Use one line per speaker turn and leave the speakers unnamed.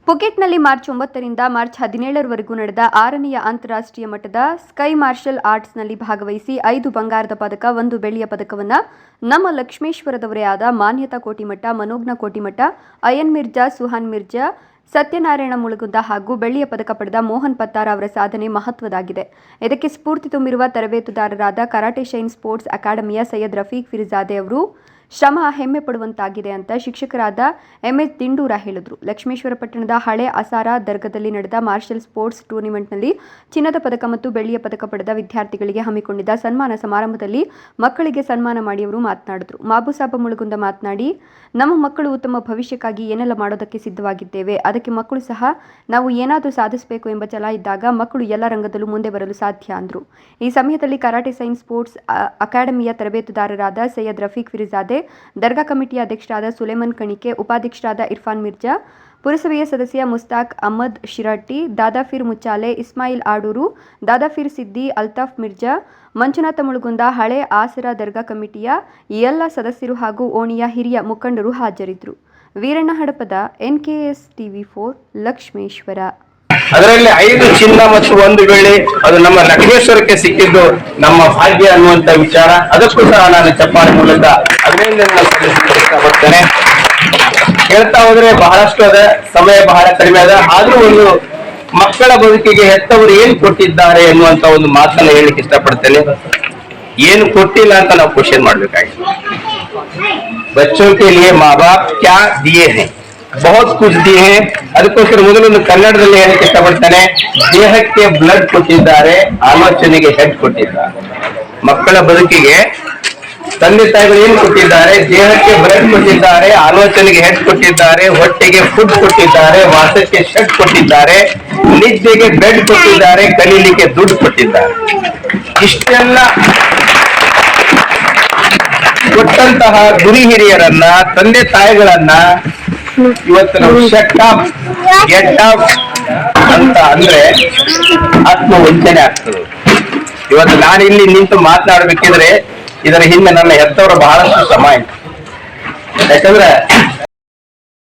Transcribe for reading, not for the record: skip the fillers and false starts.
ಪುಕೆಟ್ನಲ್ಲಿ March 9ರಿಂದ March 17ರವರೆಗೂ ನಡೆದ 6ನೇ ಅಂತಾರಾಷ್ಟ್ರೀಯ ಮಟ್ಟದ ಸ್ಕೈ ಮಾರ್ಷಲ್ ಆರ್ಟ್ಸ್ನಲ್ಲಿ ಭಾಗವಹಿಸಿ 5 ಬಂಗಾರದ ಪದಕ 1 ಬೆಳ್ಳಿಯ ಪದಕವನ್ನು ನಮ್ಮ ಲಕ್ಷ್ಮೇಶ್ವರದವರೇ ಆದ ಮಾನ್ಯತಾ ಕೋಟಿಮಠ, ಮನೋಜ್ಞ ಕೋಟಿಮಠ, ಅಯನ್ ಮಿರ್ಜಾ, ಸುಹಾನ್ ಮಿರ್ಜಾ, ಸತ್ಯನಾರಾಯಣ ಮುಳುಗುಂದ ಹಾಗೂ ಬೆಳ್ಳಿಯ ಪದಕ ಪಡೆದ ಮೋಹನ್ ಪತ್ತಾರ ಅವರ ಸಾಧನೆ ಮಹತ್ವದಾಗಿದೆ. ಇದಕ್ಕೆ ಸ್ಫೂರ್ತಿ ತುಂಬಿರುವ ತರಬೇತುದಾರರಾದ ಕರಾಟೆ ಶೈನ್ ಸ್ಪೋರ್ಟ್ಸ್ ಅಕಾಡೆಮಿಯ ಸೈಯದ್ ರಫೀಕ್ ಫಿರಿಜಾದೆ ಅವರು ಶ್ರಮ ಹೆಮ್ಮೆ ಪಡುವಂತಾಗಿದೆ ಅಂತ ಶಿಕ್ಷಕರಾದ MS ದಿಂಡೂರ ಹೇಳಿದರು. ಲಕ್ಷ್ಮೇಶ್ವರ ಪಟ್ಟಣದ ಹಳೆ ಅಸಾರ ದರ್ಗಾದಲ್ಲಿ ನಡೆದ ಮಾರ್ಷಲ್ ಸ್ಪೋರ್ಟ್ಸ್ ಟೂರ್ನಿಮೆಂಟ್ನಲ್ಲಿ ಚಿನ್ನದ ಪದಕ ಮತ್ತು ಬೆಳ್ಳಿಯ ಪದಕ ಪಡೆದ ವಿದ್ಯಾರ್ಥಿಗಳಿಗೆ ಹಮ್ಮಿಕೊಂಡಿದ್ದ ಸನ್ಮಾನ ಸಮಾರಂಭದಲ್ಲಿ ಮಕ್ಕಳಿಗೆ ಸನ್ಮಾನ ಮಾಡಿ ಅವರು ಮಾತನಾಡಿದರು. ಮಾಬುಸಾಬ ಮುಳುಗುಂದ ಮಾತನಾಡಿ, ನಮ್ಮ ಮಕ್ಕಳು ಉತ್ತಮ ಭವಿಷ್ಯಕ್ಕಾಗಿ ಏನೆಲ್ಲ ಮಾಡೋದಕ್ಕೆ ಸಿದ್ಧವಾಗಿದ್ದೇವೆ. ಅದಕ್ಕೆ ಮಕ್ಕಳು ಸಹ ನಾವು ಏನಾದರೂ ಸಾಧಿಸಬೇಕು ಎಂಬ ಛಲ ಇದ್ದಾಗ ಮಕ್ಕಳು ಎಲ್ಲ ರಂಗದಲ್ಲೂ ಮುಂದೆ ಬರಲು ಸಾಧ್ಯ ಅಂದರು. ಈ ಸಮಯದಲ್ಲಿ ಕರಾಟೆ ಸೈನ್ಸ್ ಸ್ಪೋರ್ಟ್ಸ್ ಅಕಾಡೆಮಿಯ ತರಬೇತುದಾರರಾದ ಸೈಯದ್ ರಫೀಕ್ ಫಿರಿಜಾದೆ, ದರ್ಗಾ ಕಮಿಟಿಯ ಅಧ್ಯಕ್ಷರಾದ ಸುಲೇಮನ್ ಕಣಿಕೆ, ಉಪಾಧ್ಯಕ್ಷರಾದ ಇರ್ಫಾನ್ ಮಿರ್ಜಾ, ಪುರಸಭೆಯ ಸದಸ್ಯ ಮುಸ್ತಾಕ್ ಅಹಮದ್ ಶಿರಟ್ಟಿ, ದಾದಾಫೀರ್ ಮುಚ್ಚಾಲೆ, ಇಸ್ಮಾಯಿಲ್ ಆಡೂರು, ದಾದಾಫೀರ್ ಸಿದ್ದಿ, ಅಲ್ತಾಫ್ ಮಿರ್ಜಾ, ಮಂಜುನಾಥ ಮುಳುಗುಂದ, ಹಳೆ ಆಸರಾ ದರ್ಗಾ ಕಮಿಟಿಯ ಎಲ್ಲ ಸದಸ್ಯರು ಹಾಗೂ ಓಣಿಯ ಹಿರಿಯ ಮುಖಂಡರು ಹಾಜರಿದ್ದರು. Veeranna Hadapada, NKS TV4, Lakshmeshwar.
ಅದರಲ್ಲಿ 5 ಚಿನ್ನ ಮತ್ತು 1 ಬೆಳ್ಳಿ, ಅದು ನಮ್ಮ ಲಕ್ಷ್ಮೇಶ್ವರಕ್ಕೆ ಸಿಕ್ಕಿದ್ದು ನಮ್ಮ ಭಾಗ್ಯ ಅನ್ನುವಂತ ವಿಚಾರ. ಅದಕ್ಕೂ ಸಹ ನಾನು ಚಪ್ಪಾಳೆ ಮೂಲಕ ಅಭಿನಂದನೆ ಸಲ್ಲಿಸಲಿಕ್ಕೆ ಹೇಳ್ತಾ ಹೋದ್ರೆ ಬಹಳಷ್ಟು ಅದ, ಸಮಯ ಬಹಳ ಕಡಿಮೆ ಅದ. ಆದ್ರೂ ಒಂದು ಮಕ್ಕಳ ಬದುಕಿಗೆ ಹೆತ್ತವರು ಏನ್ ಕೊಟ್ಟಿದ್ದಾರೆ ಎನ್ನುವಂತ ಒಂದು ಮಾತನ್ನ ಹೇಳಿಕ್ಕೆ ಇಷ್ಟಪಡ್ತೇನೆ. ಏನು ಕೊಟ್ಟಿಲ್ಲ ಅಂತ ನಾವು ಕ್ವಶನ್ ಮಾಡ್ಬೇಕಾಗಿದೆ. ಬಚ್ಚೋं के लिए माँ बाप क्या दिए हैं, बहुत कुछ दिए हैं. ಅದಕ್ಕೋಸ್ಕರ ಮೊದಲೊಂದು ಕನ್ನಡದಲ್ಲಿ ಹೇಳಕ್ಕೆ ಇಷ್ಟಪಡ್ತಾನೆ, ದೇಹಕ್ಕೆ ಬ್ಲಡ್ ಕೊಟ್ಟಿದ್ದಾರೆ, ಆಲೋಚನೆಗೆ ಹೆಡ್ ಕೊಟ್ಟಿದ್ದಾರೆ. ಮಕ್ಕಳ ಬದುಕಿಗೆ ತಂದೆ ತಾಯಿಗಳು ಏನು ಕೊಟ್ಟಿದ್ದಾರೆ? ದೇಹಕ್ಕೆ ಬ್ಲಡ್ ಕೊಟ್ಟಿದ್ದಾರೆ, ಆಲೋಚನೆಗೆ ಹೆಡ್ ಕೊಟ್ಟಿದ್ದಾರೆ, ಹೊಟ್ಟೆಗೆ ಫುಡ್ ಕೊಟ್ಟಿದ್ದಾರೆ, ವಾಸಕ್ಕೆ ಶೆಡ್ ಕೊಟ್ಟಿದ್ದಾರೆ, ನಿದ್ದೆಗೆ ಬೆಡ್ ಕೊಟ್ಟಿದ್ದಾರೆ, ಕಲೀಲಿಕ್ಕೆ ದುಡ್ಡು ಕೊಟ್ಟಿದ್ದಾರೆ. ಇಷ್ಟೆಲ್ಲ ಕೊಟ್ಟಂತಹ ಗುರಿ ಹಿರಿಯರನ್ನ, ತಂದೆ ತಾಯಿಗಳನ್ನ ಇವತ್ತು ನಾವು ಶಟ್ ಅಪ್, ಗೆಟ್ ಅಪ್ ಅಂತ ಅಂದ್ರೆ ಆತ್ಮವಂಚನೆ ಆಗ್ತದೆ. ಇವತ್ತು ನಾನು ಇಲ್ಲಿ ನಿಂತು ಮಾತನಾಡಬೇಕಿದ್ರೆ ಇದರ ಹಿಂದೆ ನನ್ನ ಹೆತ್ತವರ ಬಹಳಷ್ಟು ಶ್ರಮ ಇದೆ. ಯಾಕಂದ್ರೆ